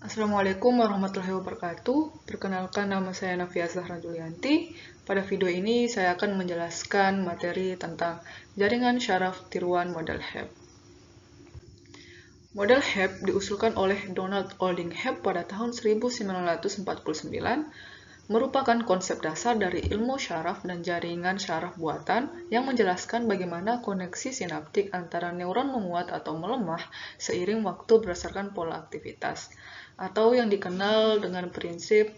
Assalamualaikum warahmatullahi wabarakatuh. Perkenalkan, nama saya Nafia Zahra Julianti. Pada video ini saya akan menjelaskan materi tentang jaringan syaraf tiruan model Hebb. Model Hebb diusulkan oleh Donald Olding Hebb pada tahun 1949, merupakan konsep dasar dari ilmu syaraf dan jaringan syaraf buatan yang menjelaskan bagaimana koneksi sinaptik antara neuron menguat atau melemah seiring waktu berdasarkan pola aktivitas, atau yang dikenal dengan prinsip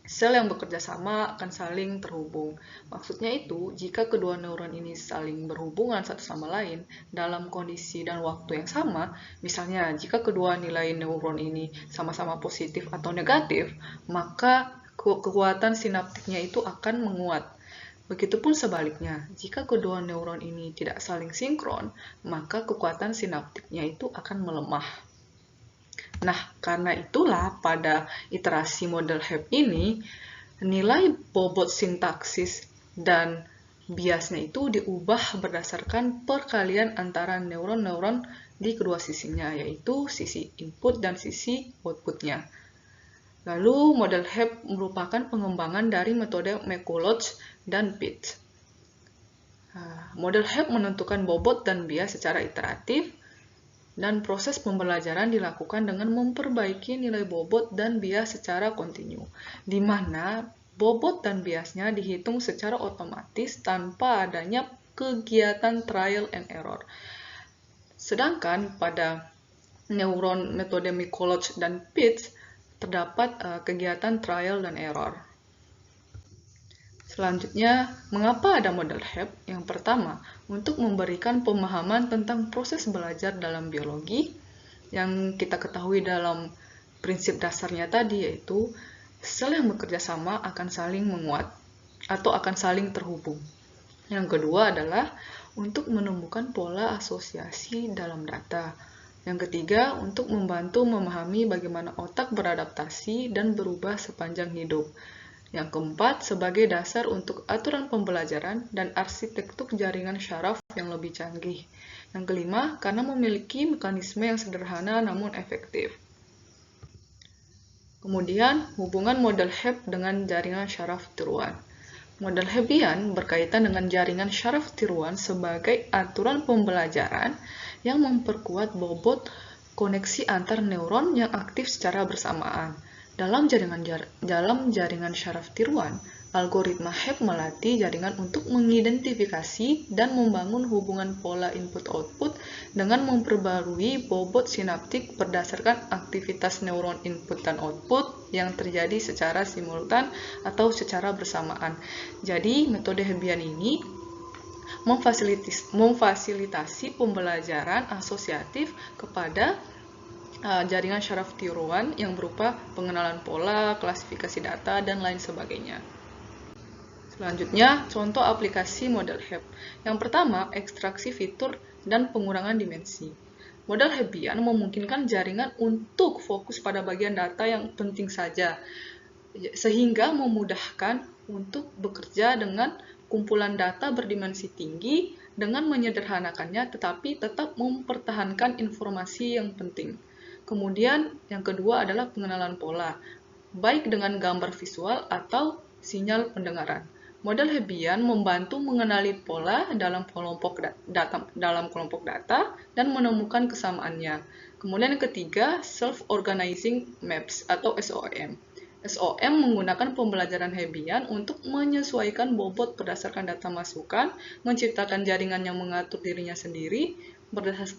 sel yang bekerja sama akan saling terhubung. Maksudnya itu, jika kedua neuron ini saling berhubungan satu sama lain dalam kondisi dan waktu yang sama, misalnya jika kedua nilai neuron ini sama-sama positif atau negatif, maka kekuatan sinaptiknya itu akan menguat. Begitupun sebaliknya, jika kedua neuron ini tidak saling sinkron, maka kekuatan sinaptiknya itu akan melemah. Nah, karena itulah pada iterasi model Hebb ini, nilai bobot sintaksis dan biasnya itu diubah berdasarkan perkalian antara neuron-neuron di kedua sisinya, yaitu sisi input dan sisi outputnya. Lalu, model Hebb merupakan pengembangan dari metode McCulloch dan Pitts. Model Hebb menentukan bobot dan bias secara iteratif, dan proses pembelajaran dilakukan dengan memperbaiki nilai bobot dan bias secara kontinu, di mana bobot dan biasnya dihitung secara otomatis tanpa adanya kegiatan trial and error. Sedangkan pada neuron metode McCulloch dan Pitts terdapat kegiatan trial dan error. Selanjutnya, mengapa ada model Hebb? Yang pertama, untuk memberikan pemahaman tentang proses belajar dalam biologi yang kita ketahui dalam prinsip dasarnya tadi, yaitu sel yang bekerja sama akan saling menguat atau akan saling terhubung. Yang kedua adalah untuk menemukan pola asosiasi dalam data. Yang ketiga, untuk membantu memahami bagaimana otak beradaptasi dan berubah sepanjang hidup. Yang keempat, sebagai dasar untuk aturan pembelajaran dan arsitektur jaringan syaraf yang lebih canggih. Yang kelima, karena memiliki mekanisme yang sederhana namun efektif. Kemudian, hubungan model Hebb dengan jaringan syaraf tiruan. Model Hebbian berkaitan dengan jaringan syaraf tiruan sebagai aturan pembelajaran yang memperkuat bobot koneksi antar neuron yang aktif secara bersamaan. Dalam jaringan syaraf tiruan, algoritma Hebb melatih jaringan untuk mengidentifikasi dan membangun hubungan pola input-output dengan memperbarui bobot sinaptik berdasarkan aktivitas neuron input dan output yang terjadi secara simultan atau secara bersamaan. Jadi, metode Hebbian ini memfasilitasi pembelajaran asosiatif kepada jaringan syaraf tiruan yang berupa pengenalan pola, klasifikasi data, dan lain sebagainya. Selanjutnya, contoh aplikasi model Hebb. Yang pertama, ekstraksi fitur dan pengurangan dimensi. Model Hebbian memungkinkan jaringan untuk fokus pada bagian data yang penting saja, sehingga memudahkan untuk bekerja dengan kumpulan data berdimensi tinggi dengan menyederhanakannya tetapi tetap mempertahankan informasi yang penting. Kemudian yang kedua adalah pengenalan pola, baik dengan gambar visual atau sinyal pendengaran. Model Hebbian membantu mengenali pola dalam kelompok data dan menemukan kesamaannya. Kemudian yang ketiga, Self-Organizing Maps atau SOM. SOM menggunakan pembelajaran Hebbian untuk menyesuaikan bobot berdasarkan data masukan, menciptakan jaringan yang mengatur dirinya sendiri,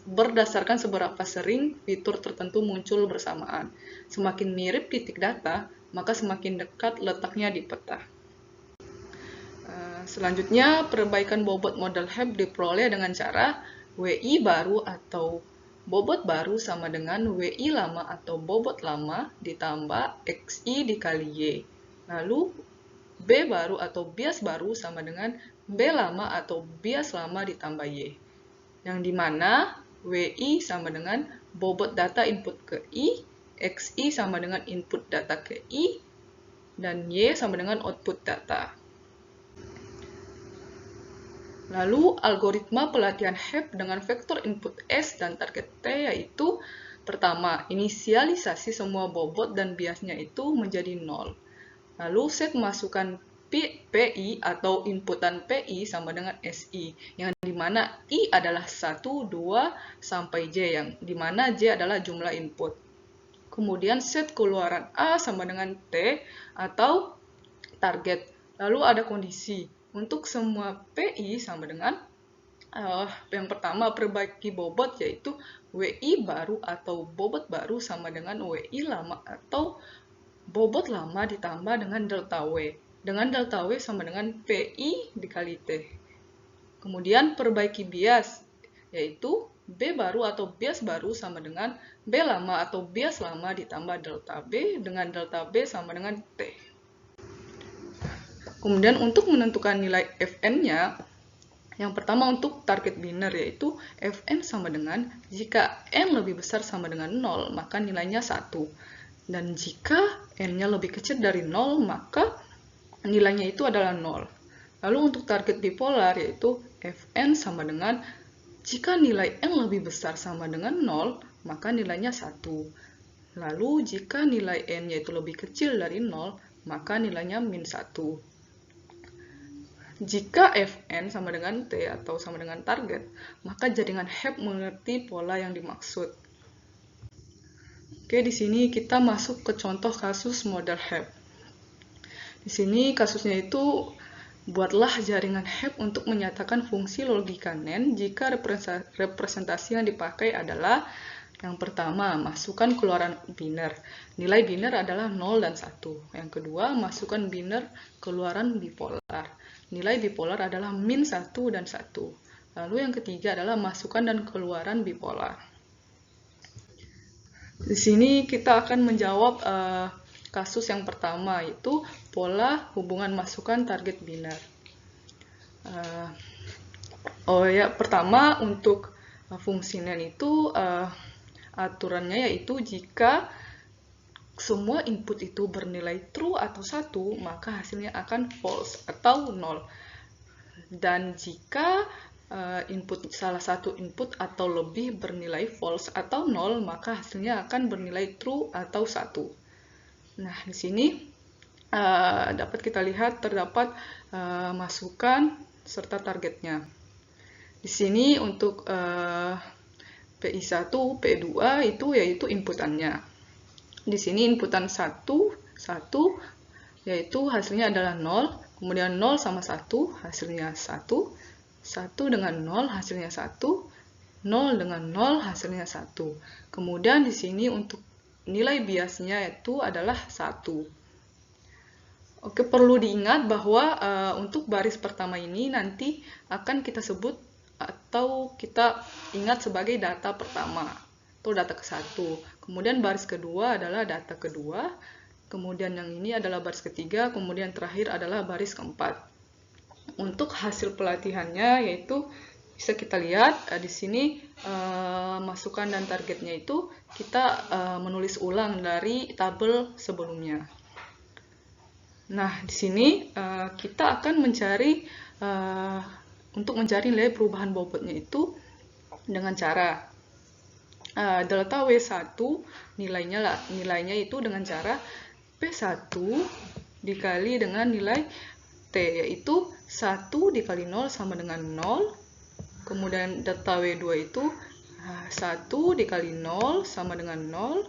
berdasarkan seberapa sering fitur tertentu muncul bersamaan. Semakin mirip titik data, maka semakin dekat letaknya di peta. Selanjutnya, perbaikan bobot model Hebb diperoleh dengan cara WI baru atau bobot baru sama dengan WI lama atau bobot lama ditambah XI dikali Y. Lalu, B baru atau bias baru sama dengan B lama atau bias lama ditambah Y. Yang dimana WI sama dengan bobot data input ke I, XI sama dengan input data ke I, dan Y sama dengan output data. Lalu, algoritma pelatihan Hebb dengan vektor input S dan target T yaitu Pertama, inisialisasi semua bobot dan biasnya itu menjadi 0. Lalu set masukkan PI atau inputan PI sama dengan SI, yang dimana I adalah 1, 2, sampai J, yang dimana J adalah jumlah input. Kemudian set keluaran A sama dengan T atau target. Lalu ada kondisi. Untuk semua PI sama dengan yang pertama perbaiki bobot, yaitu WI baru atau bobot baru sama dengan WI lama atau bobot lama ditambah dengan delta W. Dengan delta W sama dengan PI dikali T. Kemudian perbaiki bias, yaitu B baru atau bias baru sama dengan B lama atau bias lama ditambah delta B dengan delta B sama dengan T. Kemudian untuk menentukan nilai Fn-nya, yang pertama untuk target biner, yaitu Fn sama dengan jika N lebih besar sama dengan 0, maka nilainya 1. Dan jika N-nya lebih kecil dari 0, maka nilainya itu adalah 0. Lalu untuk target bipolar, yaitu Fn sama dengan jika nilai N lebih besar sama dengan 0, maka nilainya 1. Lalu jika nilai N-nya itu lebih kecil dari 0, maka nilainya min 1. Jika Fn sama dengan T atau sama dengan target, maka jaringan HEP mengerti pola yang dimaksud. Oke, di sini kita masuk ke contoh kasus model HEP. Di sini kasusnya itu, buatlah jaringan HEP untuk menyatakan fungsi logika NAND jika representasi yang dipakai adalah yang pertama, masukkan keluaran biner. Nilai biner adalah 0 dan 1. Yang kedua, masukkan biner keluaran bipolar. Nilai bipolar adalah min 1 dan 1. Lalu yang ketiga adalah masukan dan keluaran bipolar. Di sini kita akan menjawab kasus yang pertama, yaitu pola hubungan masukan target biner. Pertama untuk fungsi NAND itu aturannya yaitu jika semua input itu bernilai true atau 1, maka hasilnya akan false atau 0. Dan jika salah satu input atau lebih bernilai false atau 0, maka hasilnya akan bernilai true atau 1. Nah, di sini dapat kita lihat terdapat masukan serta targetnya. Di sini untuk PI1, PI2 itu yaitu inputannya. Di sini inputan 1 yaitu hasilnya adalah 0, kemudian 0 sama 1 hasilnya 1, 1 dengan 0 hasilnya 1, 0 dengan 0 hasilnya 1. Kemudian di sini untuk nilai biasnya itu adalah 1. Oke, perlu diingat bahwa untuk baris pertama ini nanti akan kita sebut atau kita ingat sebagai data pertama atau data ke-1. Kemudian baris kedua adalah data kedua, kemudian yang ini adalah baris ketiga, kemudian terakhir adalah baris keempat. Untuk hasil pelatihannya yaitu bisa kita lihat di sini masukan dan targetnya itu kita menulis ulang dari tabel sebelumnya. Nah, di sini kita akan mencari untuk mencari nilai perubahan bobotnya itu dengan cara delta W1 nilainya itu dengan cara P1 dikali dengan nilai T, yaitu 1 dikali 0 sama dengan 0. Kemudian delta W2 itu 1 dikali 0 sama dengan 0.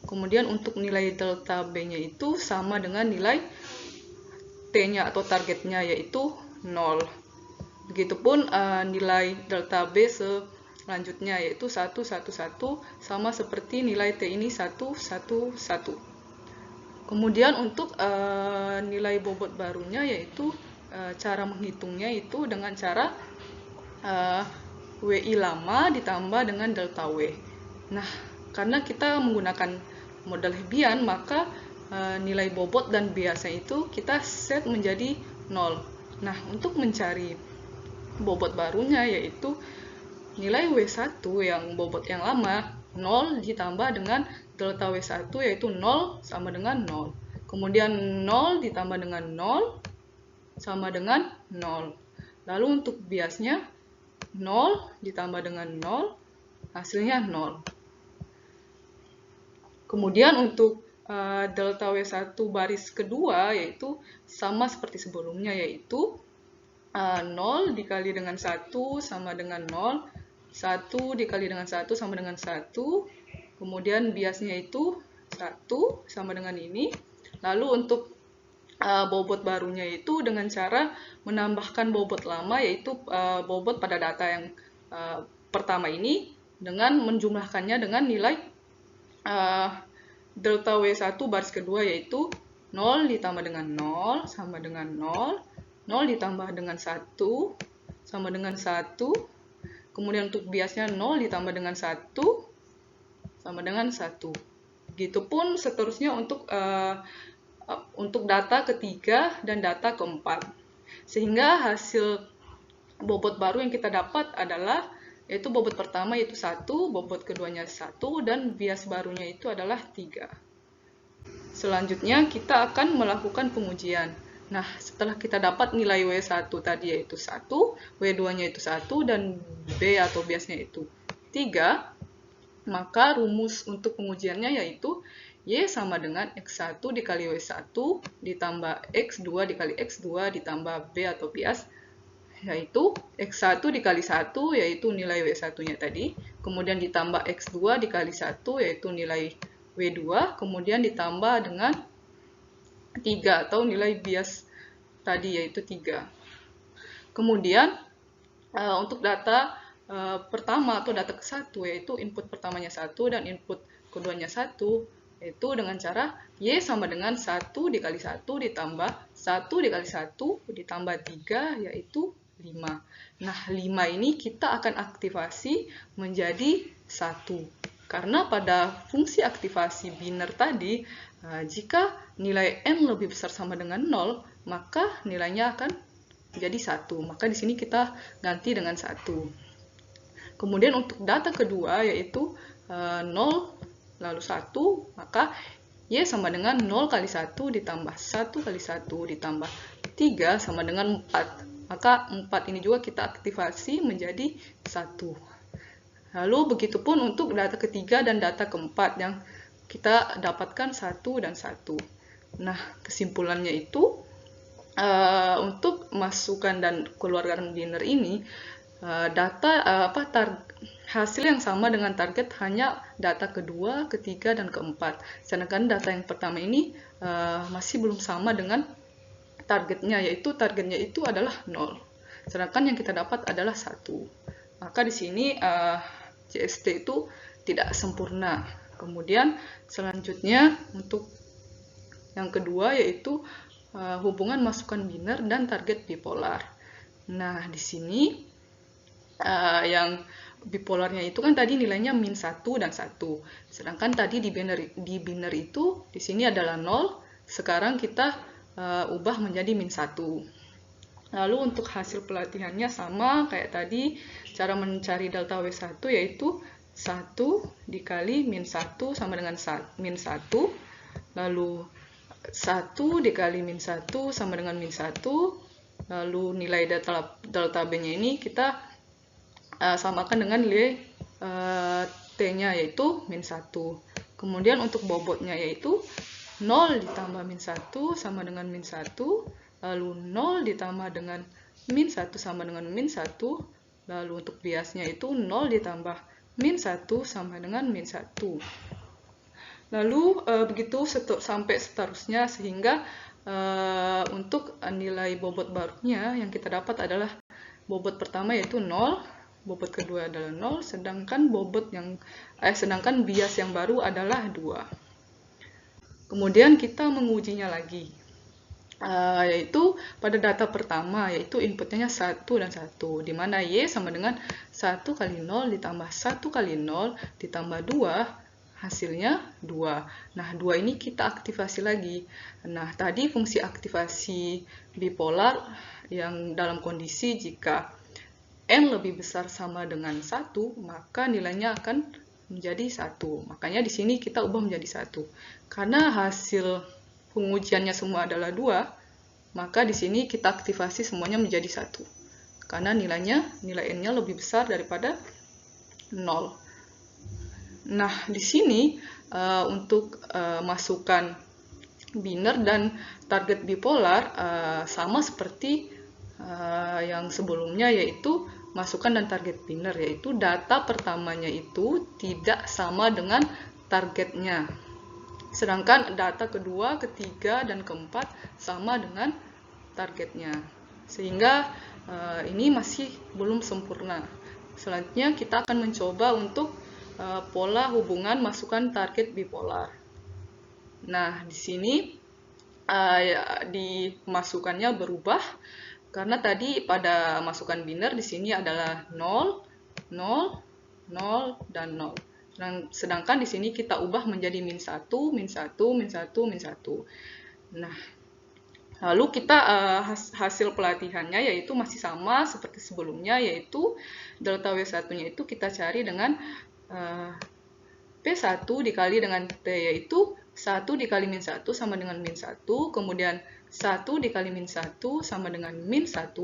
Kemudian untuk nilai delta B-nya itu sama dengan nilai T-nya atau targetnya, yaitu 0. Begitupun nilai delta B selanjutnya, yaitu 1, 1, 1, sama seperti nilai T ini 1, 1, 1. Kemudian untuk nilai bobot barunya, yaitu cara menghitungnya itu dengan cara WI lama ditambah dengan delta W. Nah, karena kita menggunakan model Hebbian, maka nilai bobot dan biasa itu kita set menjadi 0. Nah, untuk mencari bobot barunya yaitu nilai W1 yang bobot yang lama 0 ditambah dengan delta W1 yaitu 0 sama dengan 0. Kemudian 0 ditambah dengan 0 sama dengan 0. Lalu untuk biasnya 0 ditambah dengan 0 hasilnya 0. Kemudian untuk delta W1 baris kedua yaitu sama seperti sebelumnya, yaitu 0 dikali dengan 1 sama dengan 0, 1 dikali dengan 1 sama dengan 1, kemudian biasnya itu 1 sama dengan ini. Lalu untuk bobot barunya itu dengan cara menambahkan bobot lama, yaitu bobot pada data yang pertama ini dengan menjumlahkannya dengan nilai delta W1 baris kedua, yaitu 0 ditambah dengan 0 sama dengan 0, 0 ditambah dengan 1 sama dengan 1, kemudian untuk biasnya 0 ditambah dengan 1 sama dengan 1. Begitupun seterusnya untuk data ketiga dan data keempat. Sehingga hasil bobot baru yang kita dapat adalah yaitu bobot pertama yaitu 1, bobot keduanya 1, dan bias barunya itu adalah 3. Selanjutnya kita akan melakukan pengujian. Nah, setelah kita dapat nilai W1 tadi yaitu 1, W2-nya itu 1, dan B atau biasnya itu 3, maka rumus untuk pengujiannya yaitu Y sama dengan X1 dikali W1 ditambah X2 dikali X2 ditambah B atau bias, yaitu X1 dikali 1 yaitu nilai W1-nya tadi, kemudian ditambah X2 dikali 1 yaitu nilai W2, kemudian ditambah dengan 3 atau nilai bias tadi yaitu 3. Kemudian untuk data pertama atau data ke-1 yaitu input pertamanya 1 dan input keduanya 1, yaitu dengan cara Y sama dengan 1 dikali 1 ditambah 1 dikali 1 ditambah 3 yaitu 5. Nah, 5 ini kita akan aktifasi menjadi 1. Karena pada fungsi aktivasi biner tadi, jika nilai n lebih besar sama dengan 0, maka nilainya akan menjadi 1. Maka di sini kita ganti dengan 1. Kemudian untuk data kedua yaitu 0 lalu 1, maka Y sama dengan 0 kali 1 ditambah 1 kali 1 ditambah 3 sama dengan 4. Maka 4 ini juga kita aktifasi menjadi 1. Lalu begitupun untuk data ketiga dan data keempat yang kita dapatkan 1 dan 1. Nah, kesimpulannya itu untuk masukkan dan keluarkan biner ini hasil yang sama dengan target hanya data kedua, ketiga, dan keempat. Sedangkan data yang pertama ini masih belum sama dengan targetnya, yaitu targetnya itu adalah 0. Sedangkan yang kita dapat adalah 1. Maka di sini CST itu tidak sempurna. Kemudian selanjutnya untuk yang kedua yaitu hubungan masukan biner dan target bipolar. Nah, di sini yang bipolarnya itu kan tadi nilainya min 1 dan 1. Sedangkan tadi di biner itu di sini adalah 0. Sekarang kita ubah menjadi min 1. Lalu untuk hasil pelatihannya sama kayak tadi, cara mencari delta W1 yaitu 1 dikali min 1 sama dengan min 1, lalu 1 dikali min 1 sama dengan min 1, lalu nilai delta B-nya ini kita samakan dengan nilai T-nya yaitu min 1. Kemudian untuk bobotnya yaitu 0 ditambah min 1 sama dengan min 1, lalu 0 ditambah dengan min 1 sama dengan min 1, lalu untuk biasnya itu 0 ditambah min 1 sama dengan min 1. Lalu begitu sampai seterusnya, sehingga untuk nilai bobot barunya yang kita dapat adalah bobot pertama yaitu 0, bobot kedua adalah 0, sedangkan bias yang baru adalah 2. Kemudian kita mengujinya lagi, yaitu pada data pertama, yaitu inputnya 1 dan 1, di mana Y sama dengan 1 kali 0 ditambah 1 kali 0 ditambah 2, hasilnya 2. Nah, 2 ini kita aktivasi lagi. Nah, tadi fungsi aktivasi bipolar yang dalam kondisi jika n lebih besar sama dengan 1, maka nilainya akan menjadi 1. Makanya di sini kita ubah menjadi 1. Karena hasil pengujiannya semua adalah 2, maka di sini kita aktivasi semuanya menjadi 1. Karena nilai n-nya lebih besar daripada 0. Nah, di sini untuk masukan biner dan target bipolar sama seperti yang sebelumnya, yaitu masukan dan target biner, yaitu data pertamanya itu tidak sama dengan targetnya. Sedangkan data kedua, ketiga, dan keempat sama dengan targetnya. Sehingga ini masih belum sempurna. Selanjutnya kita akan mencoba untuk pola hubungan masukan target bipolar. Nah, di sini di masukannya berubah karena tadi pada masukan biner di sini adalah 0, 0, 0, dan 0. Sedangkan di sini kita ubah menjadi min 1, min 1, min 1, min 1. Nah, lalu kita hasil pelatihannya yaitu masih sama seperti sebelumnya, yaitu delta W1-nya itu kita cari dengan P1 dikali dengan T, yaitu 1 dikali min 1 sama dengan min 1, kemudian 1 dikali min 1 sama dengan min 1,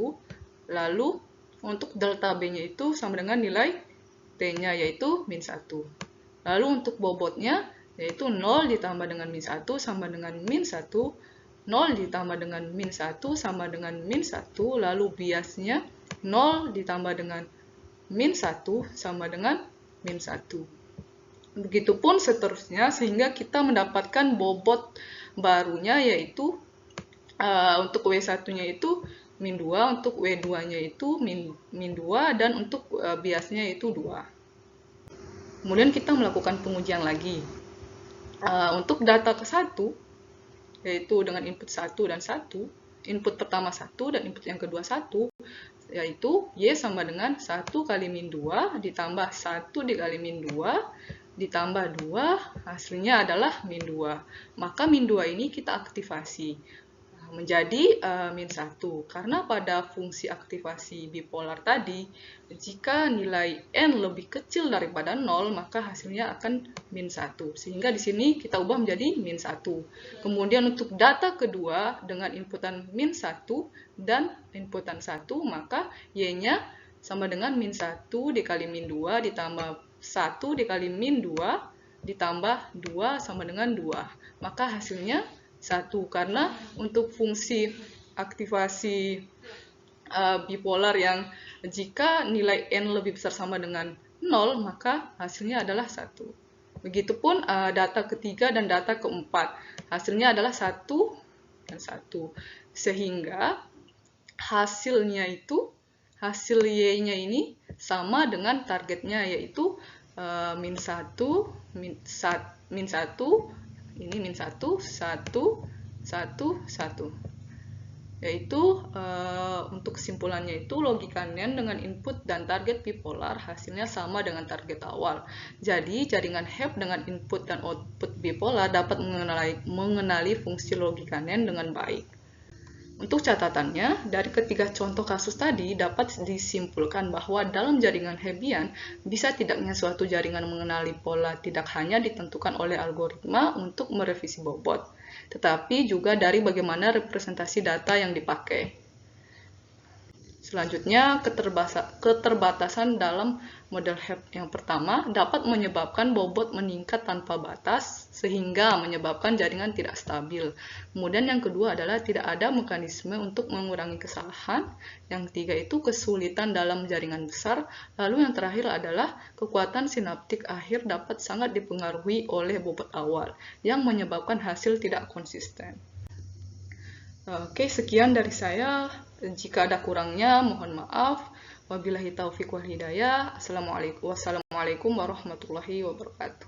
lalu untuk delta B-nya itu sama dengan nilai T-nya yaitu min 1. Lalu untuk bobotnya yaitu 0 ditambah dengan min 1 sama dengan min 1, 0 ditambah dengan min 1 sama dengan min 1, lalu biasnya 0 ditambah dengan min 1 sama dengan min 1. Begitupun seterusnya sehingga kita mendapatkan bobot barunya yaitu untuk W1-nya itu min 2, untuk W2-nya itu min 2, dan untuk biasnya itu 2. Kemudian kita melakukan pengujian lagi. Untuk data ke-1, yaitu dengan input 1 dan 1, input pertama 1 dan input yang kedua 1, yaitu Y sama dengan 1 kali min 2 ditambah 1 dikali min 2 ditambah 2, hasilnya adalah min 2. Maka min 2 ini kita aktifasi menjadi min 1. Karena pada fungsi aktivasi bipolar tadi, jika nilai N lebih kecil daripada 0, maka hasilnya akan min 1. Sehingga di sini kita ubah menjadi min 1. Kemudian untuk data kedua dengan inputan min 1 dan inputan 1, maka Y-nya sama dengan min 1 dikali min 2 ditambah 1 dikali min 2 ditambah 2 sama dengan 2. Maka hasilnya 1. Karena untuk fungsi aktivasi bipolar yang jika nilai N lebih besar sama dengan 0, maka hasilnya adalah 1. Begitupun data ketiga dan data keempat. Hasilnya adalah 1 dan 1. Sehingga hasilnya itu, hasil Y-nya ini sama dengan targetnya, yaitu min 1, min 1, ini min 1, 1, 1, 1. Yaitu untuk kesimpulannya itu logika NAND dengan input dan target bipolar hasilnya sama dengan target awal. Jadi jaringan HEP dengan input dan output bipolar dapat mengenali fungsi logika NAND dengan baik. Untuk catatannya, dari ketiga contoh kasus tadi dapat disimpulkan bahwa dalam jaringan Hebbian bisa tidaknya suatu jaringan mengenali pola tidak hanya ditentukan oleh algoritma untuk merevisi bobot, tetapi juga dari bagaimana representasi data yang dipakai. Selanjutnya, keterbatasan dalam model HEP yang pertama dapat menyebabkan bobot meningkat tanpa batas sehingga menyebabkan jaringan tidak stabil. Kemudian yang kedua adalah tidak ada mekanisme untuk mengurangi kesalahan. Yang ketiga itu kesulitan dalam jaringan besar. Lalu yang terakhir adalah kekuatan sinaptik akhir dapat sangat dipengaruhi oleh bobot awal yang menyebabkan hasil tidak konsisten. Oke, sekian dari saya. Jika ada kurangnya, mohon maaf. Wabillahi taufiq wal hidayah. Wassalamualaikum warahmatullahi wabarakatuh.